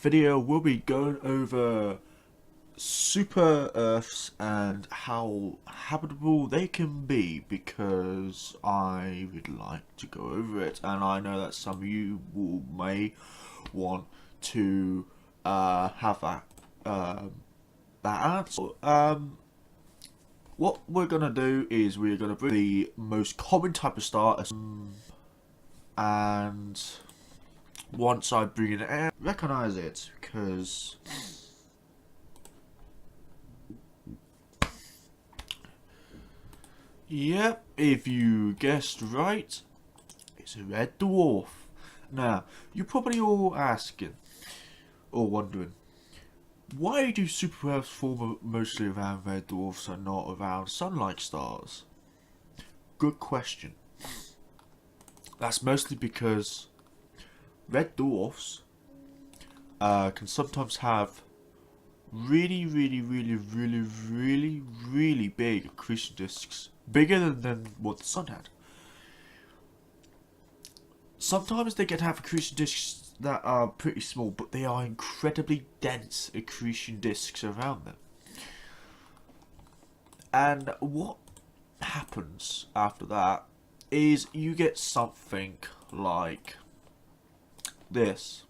video we'll be going over super Earths and how habitable they can be, because I would like to go over it, and I know that some of you may want to have that answer. What we're gonna do is we're gonna bring the most common type of star, and once I bring it out, recognize it, because yep, if you guessed right, it's a red dwarf. Now, you're probably all asking or wondering, why do super Earths form mostly around red dwarfs and not around sun-like stars? Good question. That's mostly because red dwarfs can sometimes have really big accretion disks, bigger than what the sun had. Sometimes they can have accretion disks that are pretty small, but they are incredibly dense accretion disks around them. And what happens after that is you get something like this.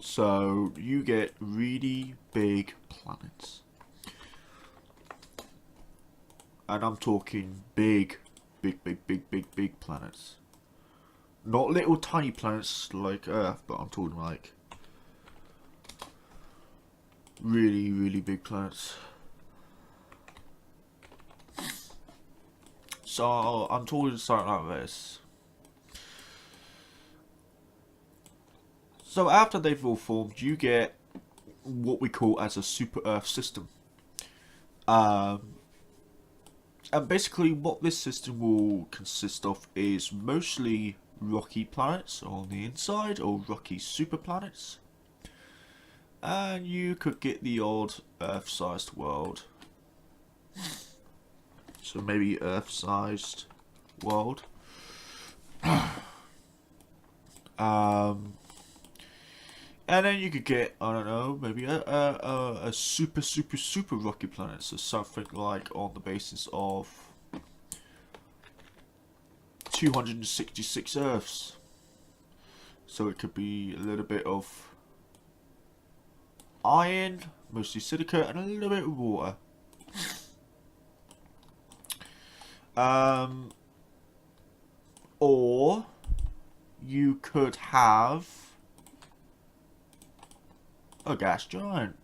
So you get really big planets, and I'm talking big planets, not little tiny planets like Earth, but I'm talking like really big planets. So I'm talking something like this. So after they've all formed, you get what we call as a super Earth system. And basically what this system will consist of is mostly rocky planets on the inside, or rocky super planets. And you could get the odd Earth-sized world. So maybe Earth-sized world. And then you could get, I don't know, maybe a super rocky planet. So something like on the basis of 266 Earths. So it could be a little bit of iron, mostly silica, and a little bit of water. Or you could have a gas giant.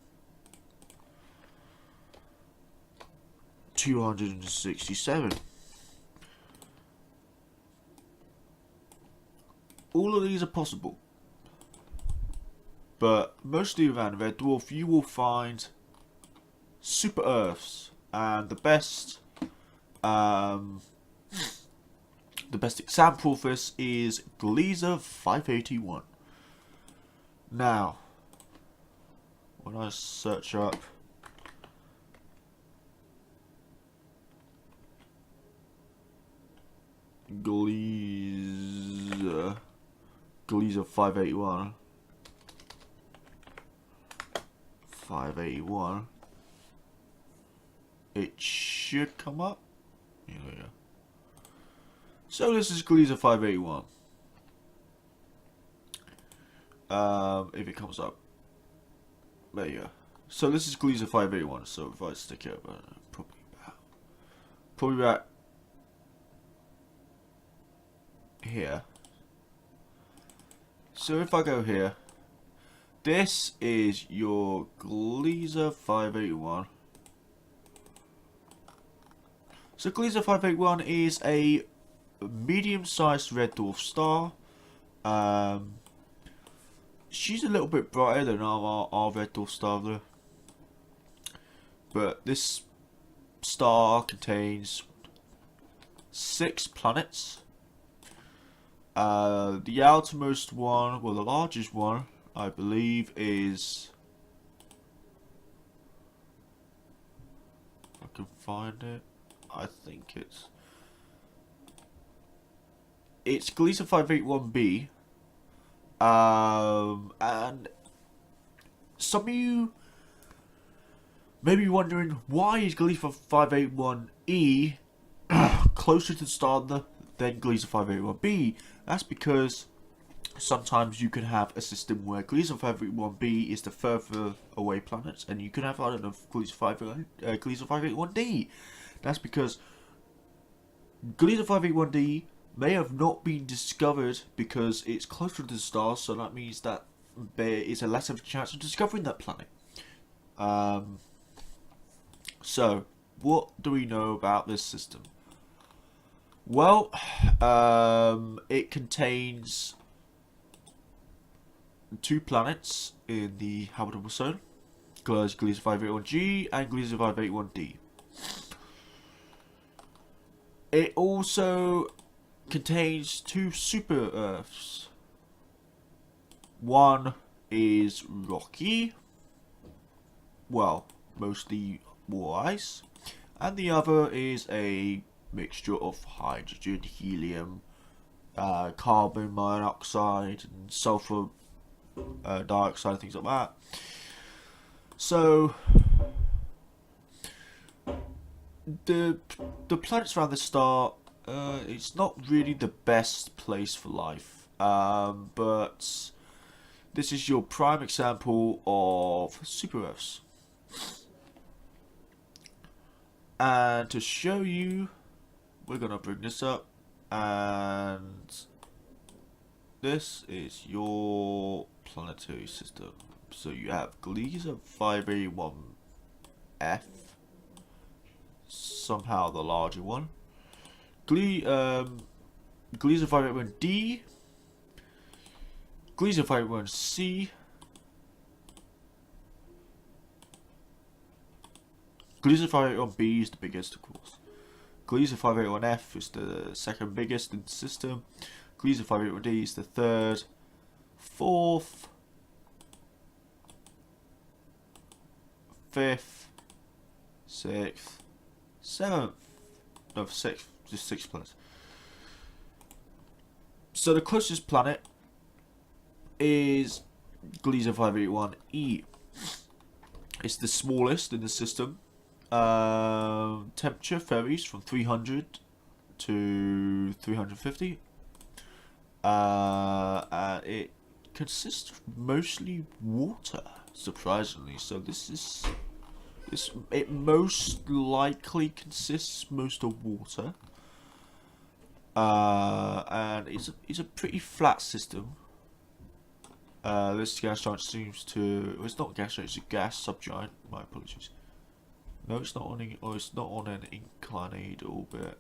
267. All of these are possible, but mostly around red dwarf you will find super Earths, and the best example of this is Gliese 581. Now, when I search up Gliese 581, it should come up. Here we go. So this is Gliese 581. If it comes up. There you go. So this is Gliese 581. So if I stick it up, probably about here. So if I go here, this is your Gliese 581. So Gliese 581 is a medium-sized red dwarf star. She's a little bit brighter than our red dwarf star though. But this star contains 6 planets. The outermost one, well the largest one, I believe is can find it. I think it's Gliese 581b. And some of you may be wondering, why is Gliese 581e closer to the star than Gliese 581b? That's because sometimes you can have a system where Gliese 581b is the further away planets, and you can have, I don't know, Gliese 581d. That's because Gliese 581d may have not been discovered because it's closer to the stars, so that means that there is a less of a chance of discovering that planet. So, what do we know about this system? Well, it contains 2 planets in the habitable zone, Gliese 581g and Gliese 581d. It also contains 2 super Earths. One is rocky, well, mostly more ice, and the other is a mixture of hydrogen, helium, carbon monoxide, and sulfur dioxide, things like that. So the planets around the star, it's not really the best place for life, but this is your prime example of super Earths. And to show you, we're gonna bring this up, and this is your planetary system. So you have Gliese 581f, somehow the larger one. Gliese 581d, Gliese 581c, Gliese 581b is the biggest, of course. Gliese 581f is the second biggest in the system. Gliese 581d is the third, fourth, fifth, sixth, seventh. No, sixth, just 6 planets. So the closest planet is Gliese 581e. It's the smallest in the system. Temperature varies from 300 to 350. And it consists of mostly water, surprisingly. So it most likely consists most of water. And it's a pretty flat system. This gas giant seems to. Well, it's not a gas giant; it's a gas subgiant. My apologies. No, it's not on. It's not on an inclined orbit.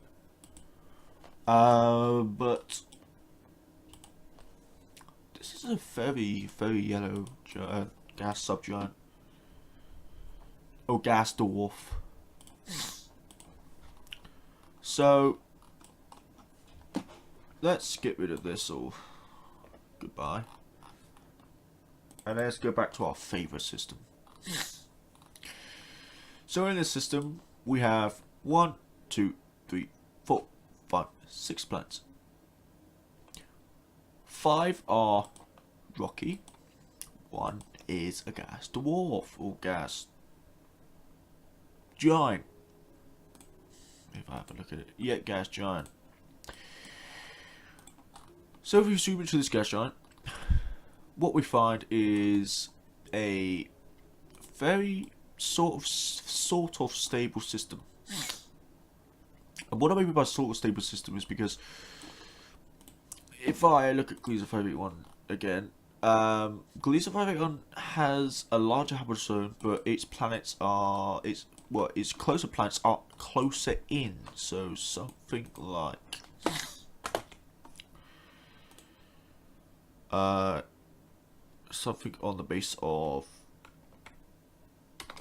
But this is a very yellow gas subgiant. Or gas dwarf. So let's get rid of this all. Goodbye. And let's go back to our favourite system. So in this system, we have 1, 2, 3, 4, 5, 6 planets. 5 are rocky. 1 is a gas dwarf or gas giant. If I have a look at it, yeah, gas giant. So if we zoom into this gas giant, what we find is a very sort of stable system. And what I mean by sort of stable system is because if I look at Gliese 581 again, Gliese 581 has a larger habitable zone, but its planets are its closer planets are closer in. So something like something on the base of.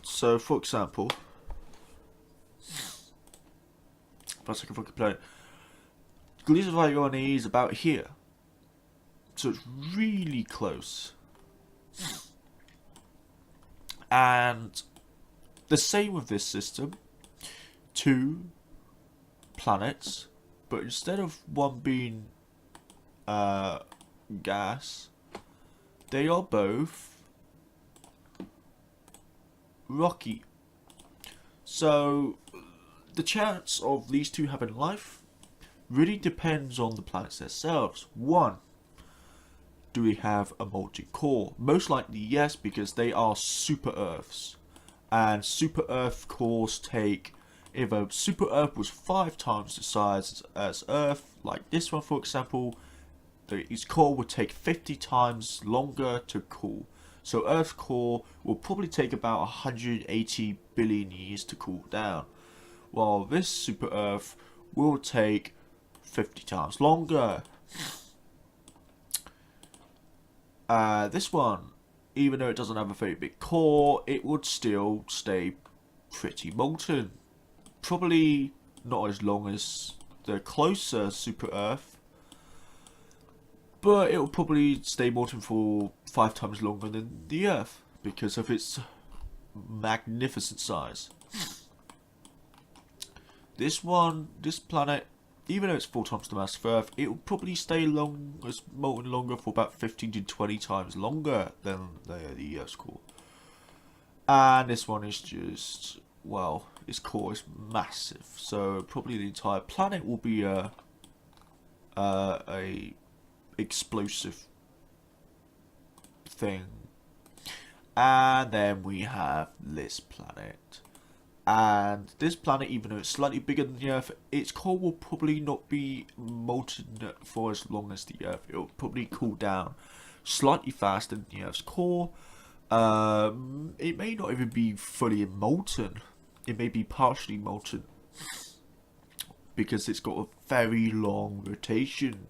So, for example, if I take a fucking planet, Gliese 581e is about here, so it's really close. And the same with this system. two planets, but instead of one being gas, they are both rocky. So the chance of these two having life really depends on the planets themselves. One, do we have a molten core? Most likely yes, because they are super Earths. And super Earth cores take, if a super Earth was 5 times the size as Earth, like this one for example, its core would take 50 times longer to cool. So Earth's core will probably take about 180 billion years to cool down, while this super Earth will take 50 times longer. This one, even though it doesn't have a very big core, it would still stay pretty molten. Probably not as long as the closer super Earth, but it will probably stay molten for 5 times longer than the Earth because of its magnificent size. This planet, even though it's 4 times the mass of Earth, it will probably stay molten longer for about 15 to 20 times longer than the Earth's core. And this one is just, well, its core is massive, so probably the entire planet will be a explosive thing. And then we have this planet. And this planet, even though it's slightly bigger than the Earth, its core will probably not be molten for as long as the Earth. It will probably cool down slightly faster than the Earth's core. It may not even be fully molten. It may be partially molten because it's got a very long rotation.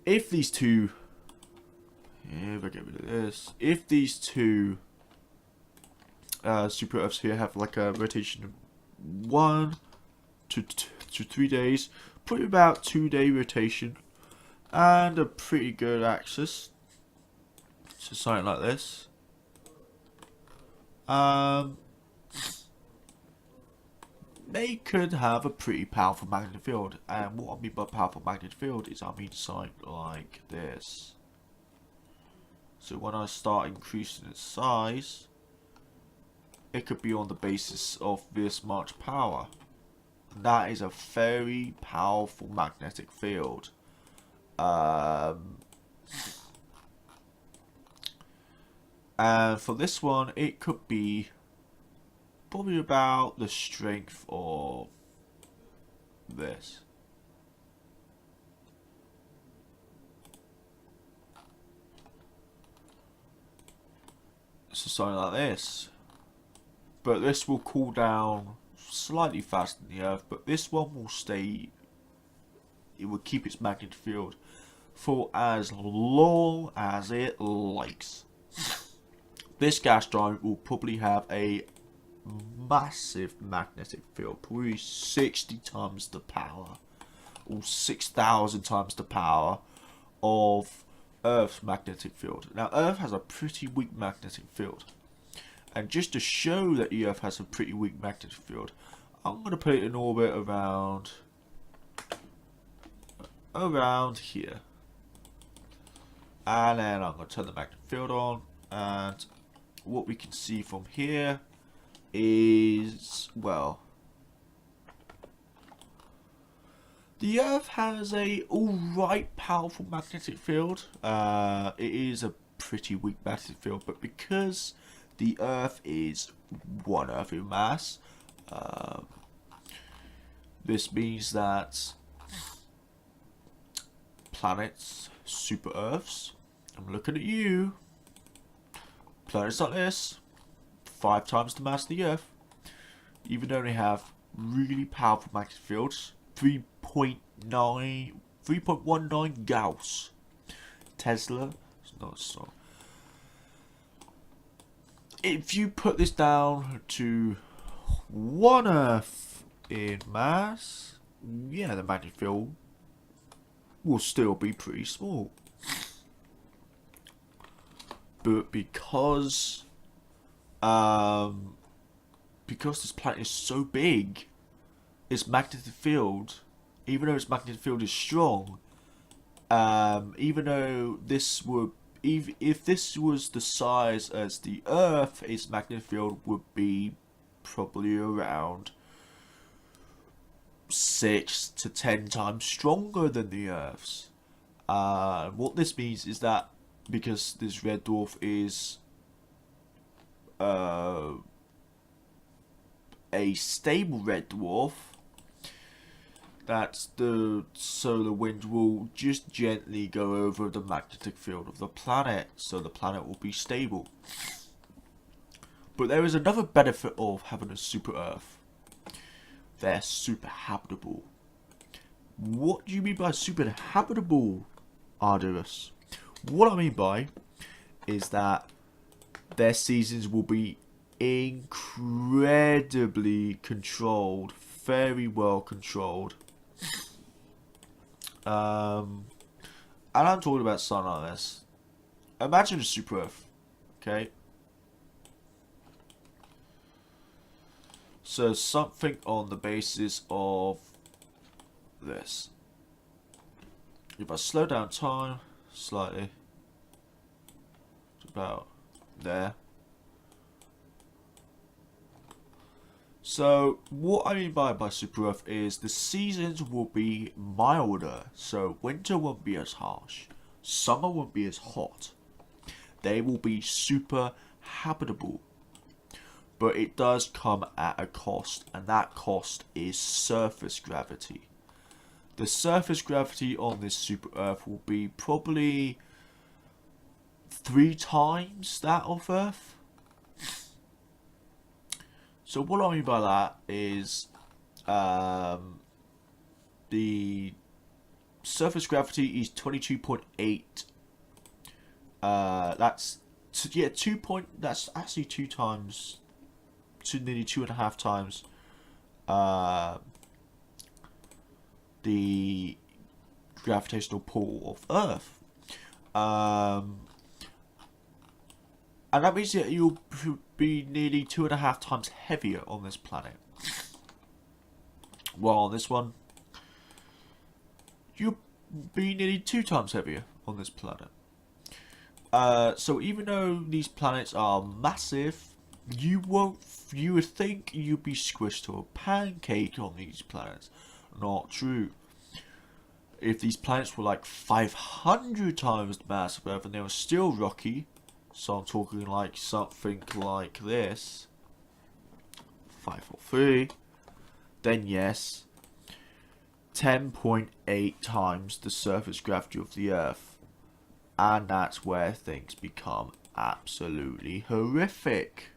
If these two, if I get rid of this, if these two super Earths here have like a rotation of 1 to 3 days, probably about 2-day rotation, and a pretty good axis, so something like this. They could have a pretty powerful magnetic field, and what I mean by powerful magnetic field is I mean something like this. So when I start increasing its size, it could be on the basis of this much power. That is a very powerful magnetic field. And for this one, it could be probably about the strength of this. So something like this. But this will cool down slightly faster than the Earth, but this one will stay, it will keep its magnetic field for as long as it likes. This gas giant will probably have a massive magnetic field, probably 60 times the power, or 6,000 times the power of Earth's magnetic field. Now Earth has a pretty weak magnetic field, and just to show that the Earth has a pretty weak magnetic field, I'm going to put it in orbit around here, and then I'm going to turn the magnetic field on, and what we can see from here is, well, the Earth has a alright powerful magnetic field. It is a pretty weak magnetic field, but because the Earth is 1 Earth in mass, this means that planets, super Earths, I'm looking at you, planets like this, 5 times the mass of the Earth, even though they have really powerful magnetic fields, 3.19 Gauss. Tesla, it's not so. If you put this down to 1 Earth in mass, yeah, the magnetic field will still be pretty small. But because because this planet is so big, its magnetic field, even though its magnetic field is strong, even though this would, if this was the size as the Earth, its magnetic field would be probably around 6 to 10 times stronger than the Earth's. What this means is that because this red dwarf is a stable red dwarf, that's the solar wind will just gently go over the magnetic field of the planet, so the planet will be stable. But there is another benefit of having a super Earth. They're super habitable. What do you mean by super habitable, Arduous? What I mean by is that their seasons will be incredibly controlled, very well controlled. And I'm talking about something like this. Imagine a super Earth, okay? So something on the basis of this. If I slow down time slightly, to about there. So what I mean by super Earth is the seasons will be milder. So winter won't be as harsh, summer won't be as hot. They will be super habitable. But it does come at a cost, and that cost is surface gravity. The surface gravity on this super Earth will be probably 3 times that of Earth. So what I mean by that is the surface gravity is 22.8. That's that's actually 2 times, nearly 2.5 times the gravitational pull of Earth. And that means that you'll be nearly 2.5 times heavier on this planet. While on this one, you'll be nearly 2 times heavier on this planet. So even though these planets are massive, you would think you'd be squished to a pancake on these planets. Not true. If these planets were like 500 times the mass of Earth and they were still rocky, so I'm talking like something like this, 543, then yes, 10.8 times the surface gravity of the Earth. And that's where things become absolutely horrific.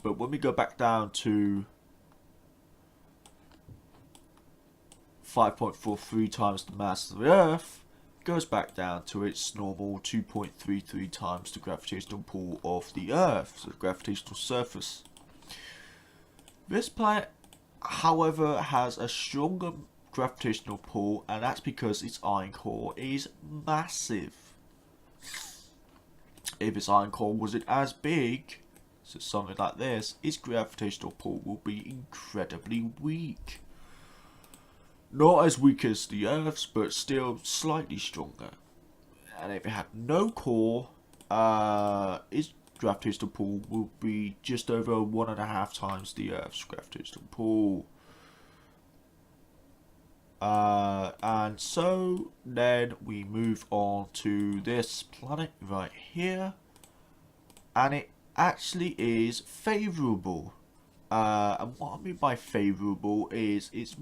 But when we go back down to 5.43 times the mass of the Earth, it goes back down to its normal 2.33 times the gravitational pull of the Earth, so the gravitational surface. This planet, however, has a stronger gravitational pull, and that's because its iron core is massive. If its iron core wasn't as big, so something like this, its gravitational pull will be incredibly weak. Not as weak as the Earth's, but still slightly stronger. And if it had no core, its gravitational pull will be just over 1.5 times the Earth's gravitational pull. And so then we move on to this planet right here, and it actually is favourable. And what I mean by favourable is it's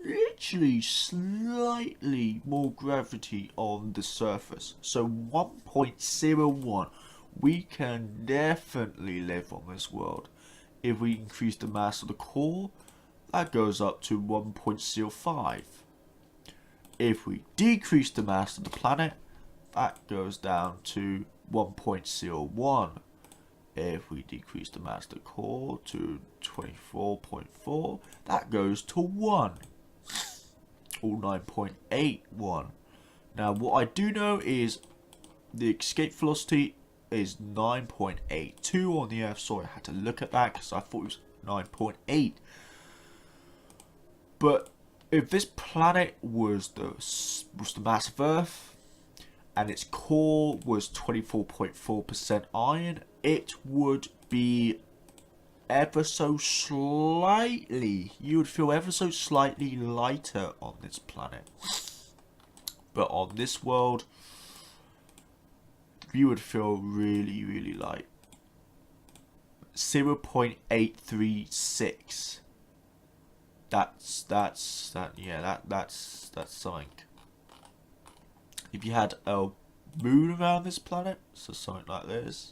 literally slightly more gravity on the surface. So 1.01, we can definitely live on this world. If we increase the mass of the core, that goes up to 1.05. If we decrease the mass of the planet, that goes down to 1.01. If we decrease the mass of the core to 24.4, that goes to 1. Or 9.81. Now what I do know is the escape velocity is 9.82 on the Earth. Sorry, I had to look at that because I thought it was 9.8. But if this planet was the mass of Earth and its core was 24.4% iron, it would be ever so slightly, you would feel ever so slightly lighter on this planet. But on this world, you would feel really, really light. 0.836. That's something. If you had a moon around this planet, so something like this,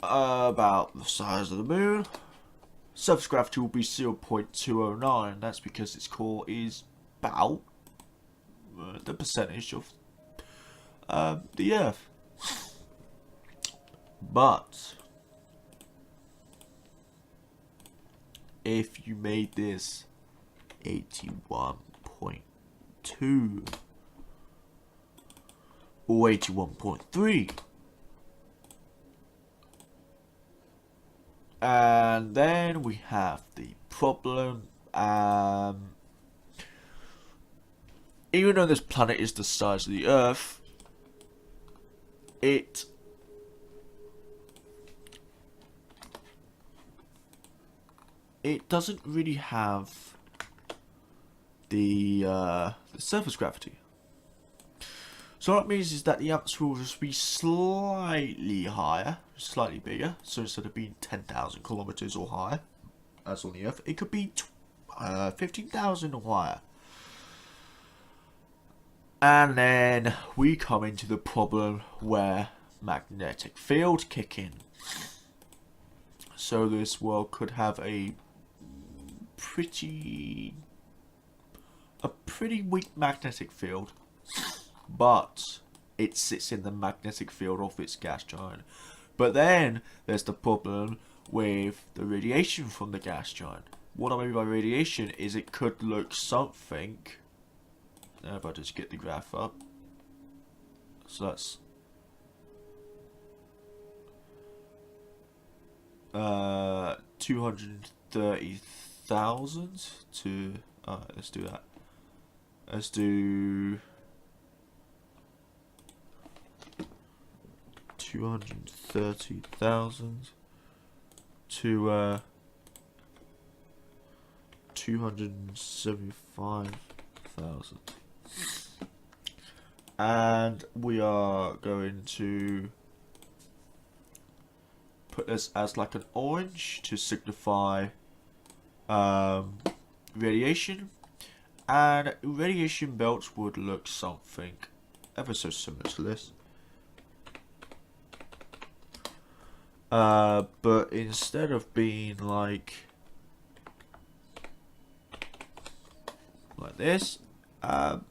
about the size of the moon, surface gravity will be 0.209. That's because its core is about the percentage of the Earth. But if you made this 81.2 or 81.3, and then we have the problem, even though this planet is the size of the Earth, it doesn't really have the surface gravity. So what it means is that the atmosphere will just be slightly higher, slightly bigger. So instead of being 10,000 kilometers or higher, as on the Earth, it could be 15,000 or higher. And then we come into the problem where magnetic fields kick in. So this world could have a pretty weak magnetic field, but it sits in the magnetic field of its gas giant. But then there's the problem with the radiation from the gas giant. What I mean by radiation is it could look something. Now if I just get the graph up, so that's 230,000 to. Let's do that. Let's do 230,000 to 275,000, and we are going to put this as like an orange to signify radiation, and radiation belts would look something ever so similar to this. But instead of being like this, it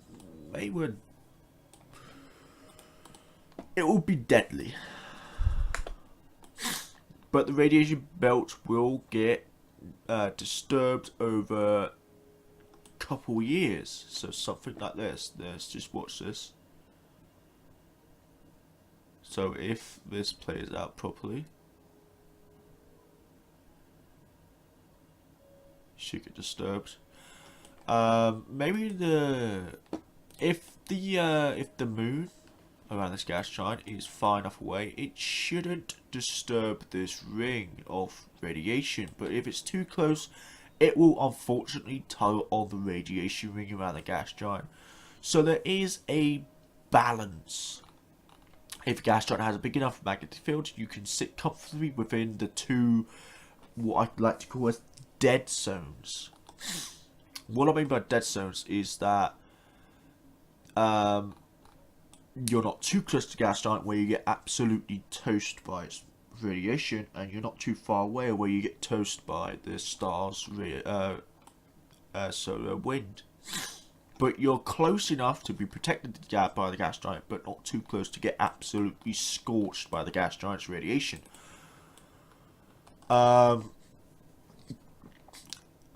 will be deadly. But the radiation belt will get disturbed over a couple years. So something like this. Let's just watch this. So if this plays out properly, should get disturbed. Maybe if the moon around this gas giant is far enough away, it shouldn't disturb this ring of radiation. But if it's too close, it will unfortunately tow on the radiation ring around the gas giant. So there is a balance. If a gas giant has a big enough magnetic field, you can sit comfortably within the two, what I'd like to call as dead zones. What I mean by dead zones is that you're not too close to the gas giant where you get absolutely toasted by its radiation, and you're not too far away where you get toasted by the star's solar wind. But you're close enough to be protected by the gas giant, but not too close to get absolutely scorched by the gas giant's radiation.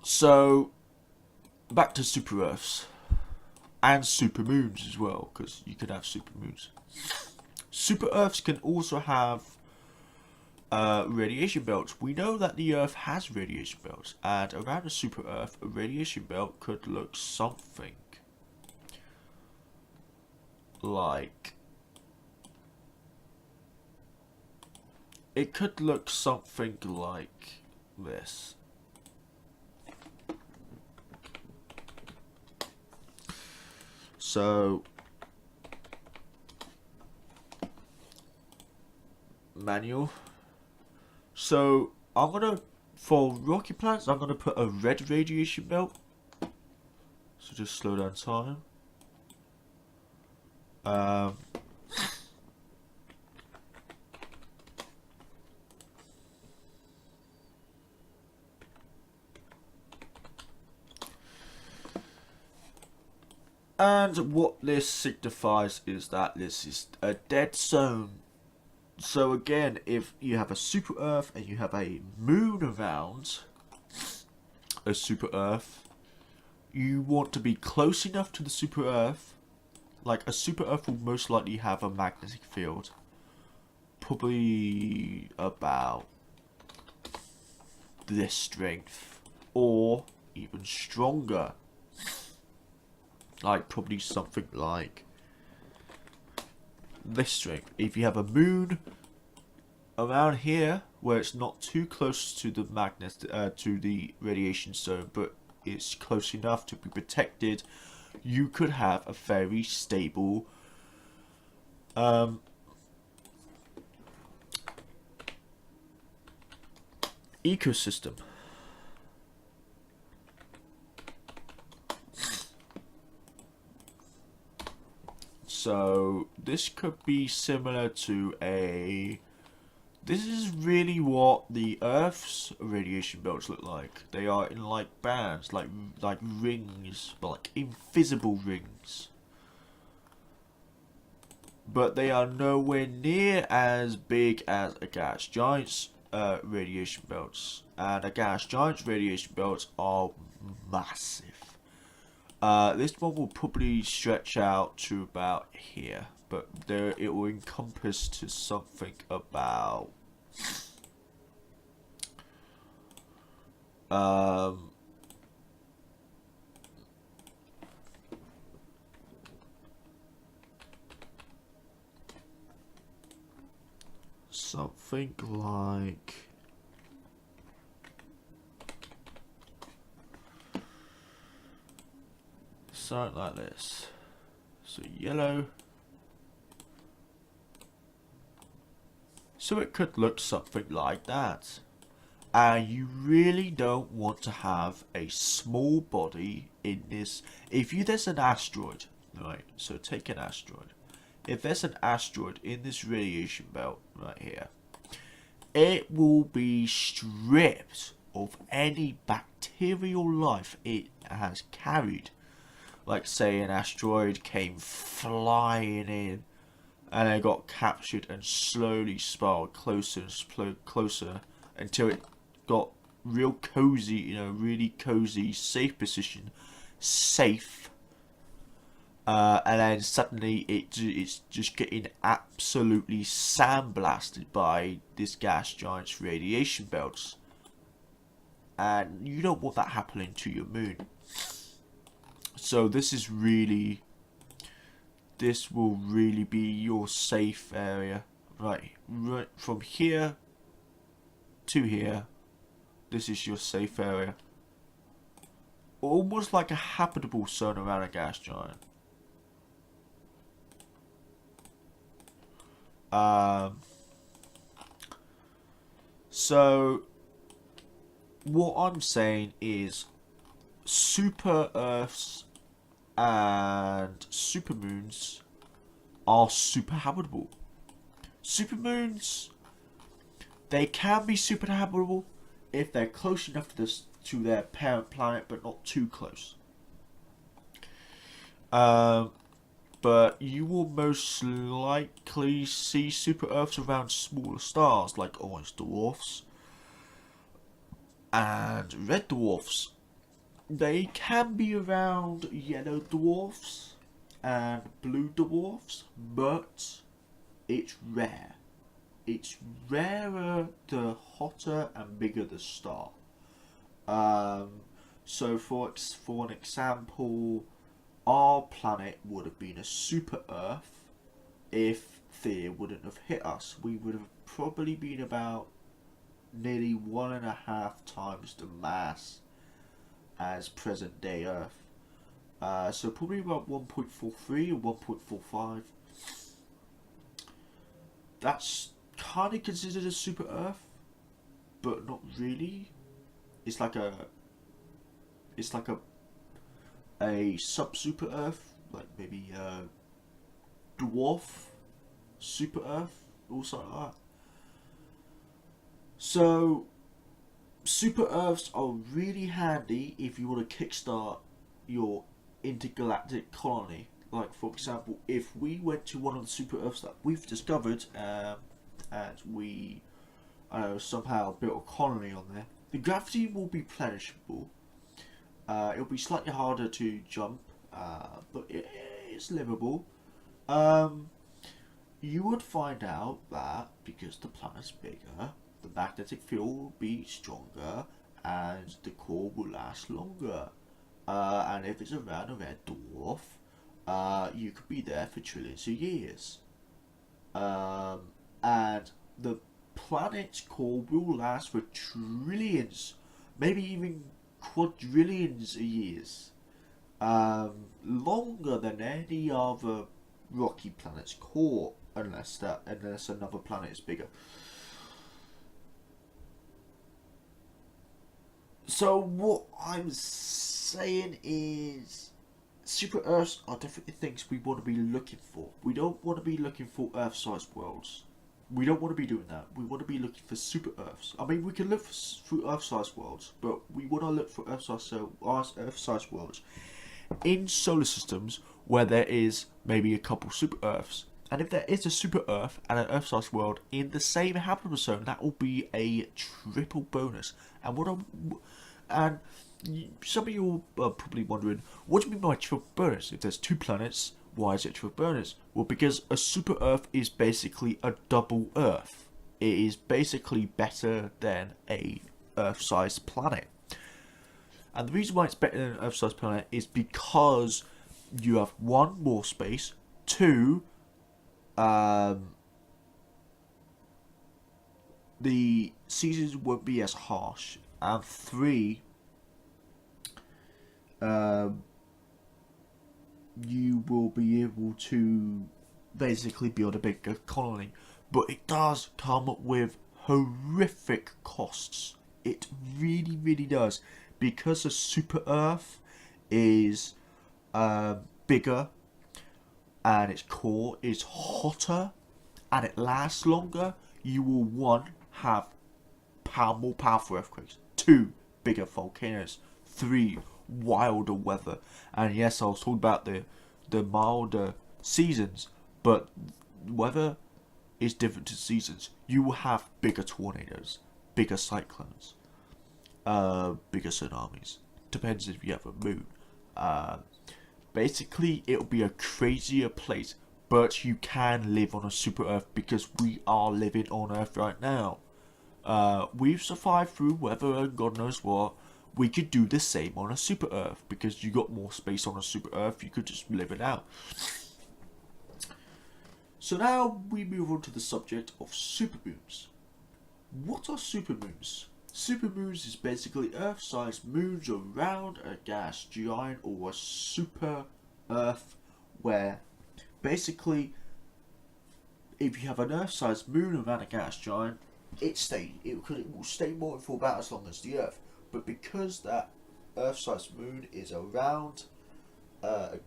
So back to super Earths. and supermoons as well, because you could have supermoons. Super Earths can also have radiation belts. We know that the Earth has radiation belts, and around a super Earth, a radiation belt could look something like... It could look something like this. So, manual. So, I'm gonna, for rocky planets, I'm gonna put a red radiation belt. So just slow down time. And what this signifies is that this is a dead zone. So again, if you have a super Earth and you have a moon around a super Earth, you want to be close enough to the super Earth. Like, a super Earth will most likely have a magnetic field, probably about this strength, or even stronger. Like, probably something like this strength. If you have a moon around here, where it's not too close to the magnet, to the radiation zone, but it's close enough to be protected, you could have a very stable ecosystem. So this could be similar to a... This is really what the Earth's radiation belts look like. They are in like bands, like rings, but like invisible rings. But they are nowhere near as big as a gas giant's radiation belts. And a gas giant's radiation belts are massive. This one will probably stretch out to about here, but there it will encompass to something about something like something like this. So yellow. So it could look something like that. And you really don't want to have a small body in this. If there's an asteroid, right? So take an asteroid. If there's an asteroid in this radiation belt right here, it will be stripped of any bacterial life it has carried. Like, say an asteroid came flying in and it got captured and slowly spiraled closer and closer until it got real cozy, really cozy, safe position, safe. And then suddenly it's just getting absolutely sandblasted by this gas giant's radiation belts. And you don't want that happening to your moon. So this will really be your safe area. Right from here to here, this is your safe area. Almost like a habitable zone around a gas giant. So what I'm saying is super Earths and supermoons are super habitable. Supermoons, they can be super habitable if they're close enough to their parent planet, but not too close. But you will most likely see super Earths around smaller stars like orange dwarfs and red dwarfs. they can be around yellow dwarfs and blue dwarfs, but it's rare. It's rarer the hotter and bigger the star. So for an example, our planet would have been a super Earth if Theia wouldn't have hit us. We would have probably been about nearly 1.5 times the mass as present day Earth. So probably about 1.43 or 1.45. That's kind of considered a super Earth, but not really. It's like a sub super Earth, like maybe a dwarf super Earth or something like that. So super Earths are really handy if you want to kickstart your intergalactic colony. Like for example, if we went to one of the super Earths that we've discovered, and we somehow built a colony on there, the gravity will be replenishable. It'll be slightly harder to jump, but it's livable. You would find out that because the planet's bigger, the magnetic field will be stronger, and the core will last longer. And if it's around a red dwarf, you could be there for trillions of years. And the planet's core will last for trillions, maybe even quadrillions of years. Longer than any other rocky planet's core, unless another planet is bigger. So what I'm saying is, super Earths are definitely things we want to be looking for. We don't want to be looking for Earth-sized worlds. We don't want to be doing that. We want to be looking for super Earths. I mean, we can look for Earth-sized worlds, but we want to look for Earth-sized worlds in solar systems where there is maybe a couple super Earths. And if there is a super Earth and an Earth-sized world in the same habitable zone, that will be a triple bonus. And some of you are probably wondering, what do you mean by triple bonus? If there's 2 planets, why is it triple bonus? Well, because a super Earth is basically a double Earth. It is basically better than a Earth-sized planet. And the reason why it's better than an Earth-sized planet is because you have 1, more space, 2, the seasons won't be as harsh, and 3, you will be able to basically build a bigger colony. But it does come with horrific costs. It really, really does. Because a super Earth is bigger, and its core is hotter, and it lasts longer, you will 1, have more powerful earthquakes, 2, bigger volcanoes, 3, wilder weather. And yes, I was talking about the milder seasons, but weather is different to seasons. You will have bigger tornadoes, bigger cyclones, bigger tsunamis. Depends if you have a moon. Basically, it'll be a crazier place, but you can live on a super Earth because we are living on Earth right now. We've survived through weather and God knows what. We could do the same on a super Earth because you got more space on a super Earth. You could just live it out. So now we move on to the subject of supermoons. What are supermoons? Supermoons is basically Earth-sized moons around a gas giant or a super Earth, where basically if you have an Earth-sized moon around a gas giant, it will stay more for about as long as the Earth. But because that Earth-sized moon is around a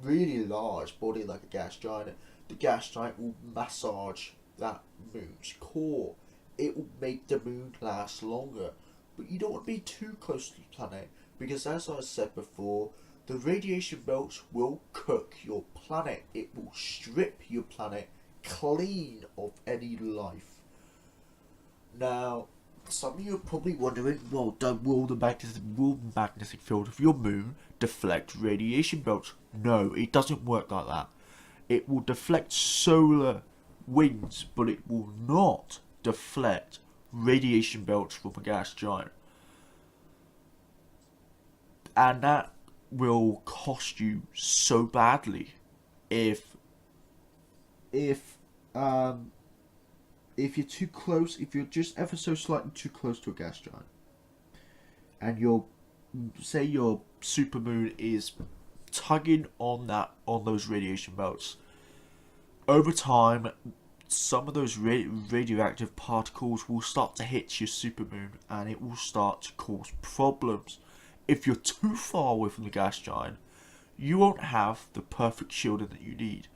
really large body like a gas giant, the gas giant will massage that moon's core. It will make the moon last longer. But you don't want to be too close to the planet, because as I said before, the radiation belts will cook your planet. It will strip your planet clean of any life. Now, some of you are probably wondering, well, will the magnetic field of your moon deflect radiation belts? No, it doesn't work like that. It will deflect solar winds, but it will not deflect radiation belts from a gas giant. And that will cost you so badly if you're too close, if you're just ever so slightly too close to a gas giant, and say your supermoon is tugging on those radiation belts, over time, some of those radioactive particles will start to hit your supermoon, and it will start to cause problems. If you're too far away from the gas giant, you won't have the perfect shielding that you need.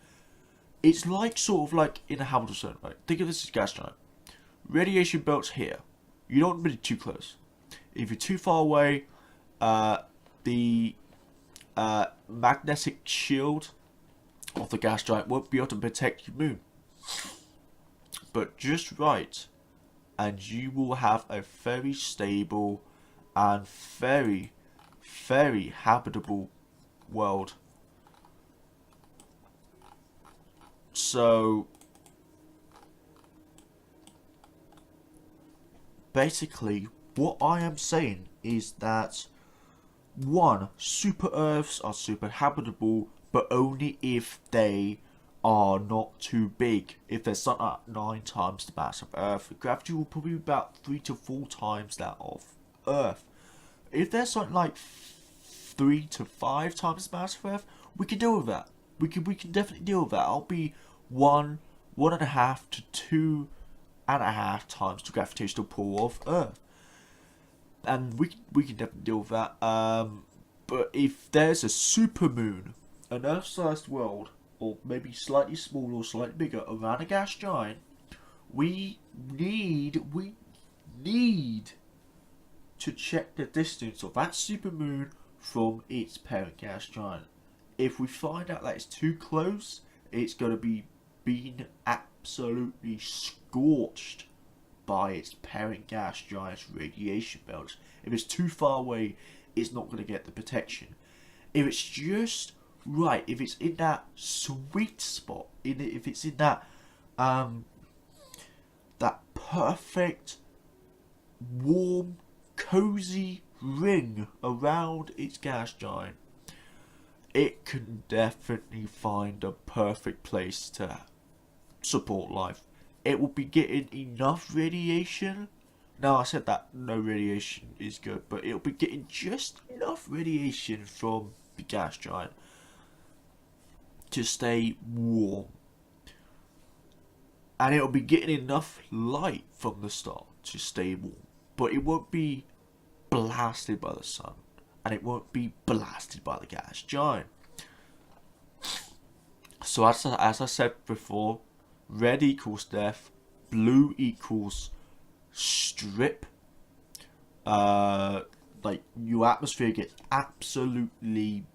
It's like sort of like in a habitable zone, right? Think of this as gas giant. Radiation belts here. You don't want to be too close. If you're too far away, the magnetic shield of the gas giant won't be able to protect your moon. But just right, and you will have a very stable and very, very habitable world. So basically what I am saying is that, one, super Earths are super habitable, but only if they are not too big. If they're something like 9 times the mass of Earth, gravity will probably be about 3 to 4 times that of Earth. If there's something like 3 to 5 times the mass of Earth, we can deal with that. We can definitely deal with that. I'll be 1.5 to 2.5 times the gravitational pull of Earth, and we can definitely deal with that. But if there's a supermoon, an Earth-sized world, or maybe slightly smaller or slightly bigger, around a gas giant, we need to check the distance of that supermoon from its parent gas giant. If we find out that it's too close, it's going to be being absolutely scorched by its parent gas giant's radiation belts. If it's too far away, it's not going to get the protection. If it's just right, if it's in that sweet spot, if it's in that that perfect, warm, cozy ring around its gas giant, it can definitely find a perfect place to support life. It will be getting enough radiation. Now, I said that no radiation is good, but it'll be getting just enough radiation from the gas giant to stay warm. And it'll be getting enough light from the star to stay warm. But it won't be blasted by the sun, and it won't be blasted by the gas giant. So as I said before, red equals death, blue equals strip. Like your atmosphere gets absolutely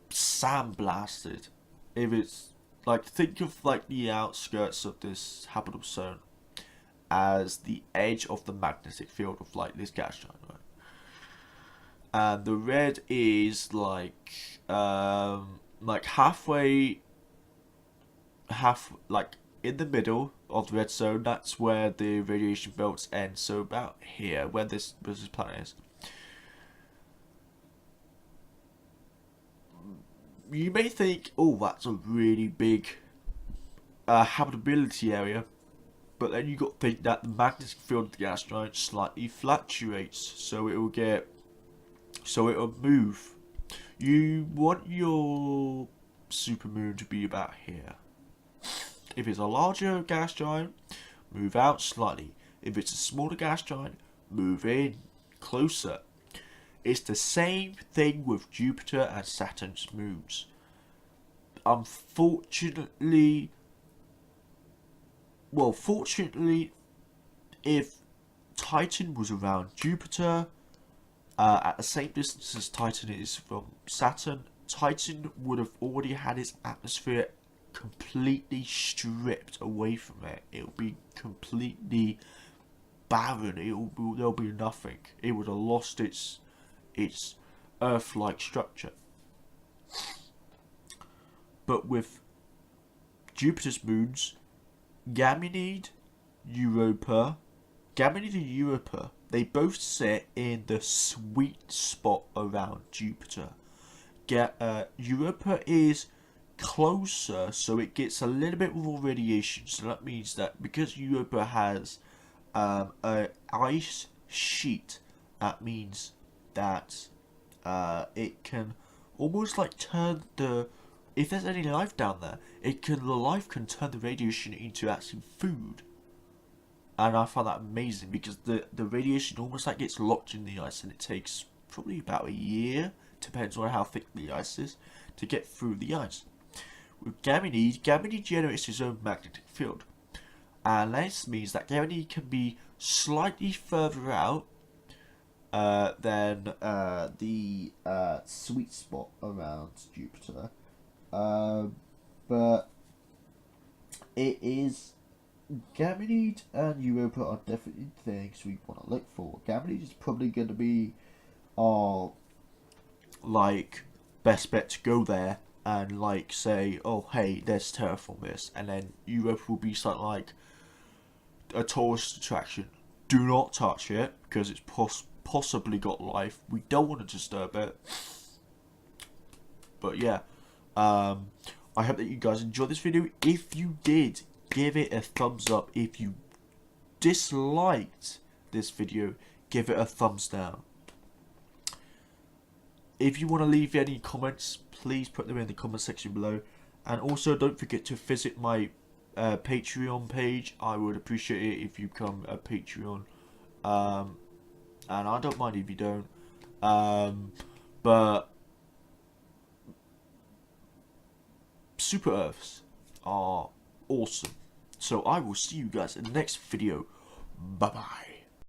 sandblasted. If it's like, think of like the outskirts of this habitable zone as the edge of the magnetic field of like this gas giant, right? And the red is like halfway, like in the middle of the red zone. That's where the radiation belts end. So about here, where this planet is. You may think, oh, that's a really big habitability area, but then you got to think that the magnetic field of the gas giant slightly fluctuates, so it'll move. You want your supermoon to be about here. If it's a larger gas giant, move out slightly. If it's a smaller gas giant, move in closer. It's the same with Jupiter and Saturn's moons. Fortunately, if Titan was around Jupiter, at the same distance as Titan is from Saturn, Titan would have already had its atmosphere completely stripped away from it. It would be completely barren. There'll be nothing. It would have lost its Earth-like structure. But with Jupiter's moons, Ganymede, Europa, they both sit in the sweet spot around Jupiter. Europa is closer, so it gets a little bit more radiation. So that means that because Europa has an ice sheet, that means that it can almost like turn the, if there's any life down there, the life can turn the radiation into actually food. And I find that amazing because the radiation almost like gets locked in the ice, and it takes probably about a year, depends on how thick the ice is, to get through the ice. With Ganymede generates its own magnetic field, and this means that Ganymede can be slightly further out than the sweet spot around Jupiter, but it is. Ganymede and Europa are definitely things we want to look for. Ganymede is probably going to be our like best bet to go there and like say, oh hey, there's terraform this, and then Europa will be something like a tourist attraction. Do not touch it because it's possibly got life. We don't want to disturb it. But yeah, I hope that you guys enjoyed this video. If you did, give it a thumbs up. If you disliked this video, give it a thumbs down. If you want to leave any comments, please put them in the comment section below. And also don't forget to visit my Patreon page. I would appreciate it if you become a Patreon. And I don't mind if you don't. But Super Earths are awesome. So I will see you guys in the next video. Bye bye.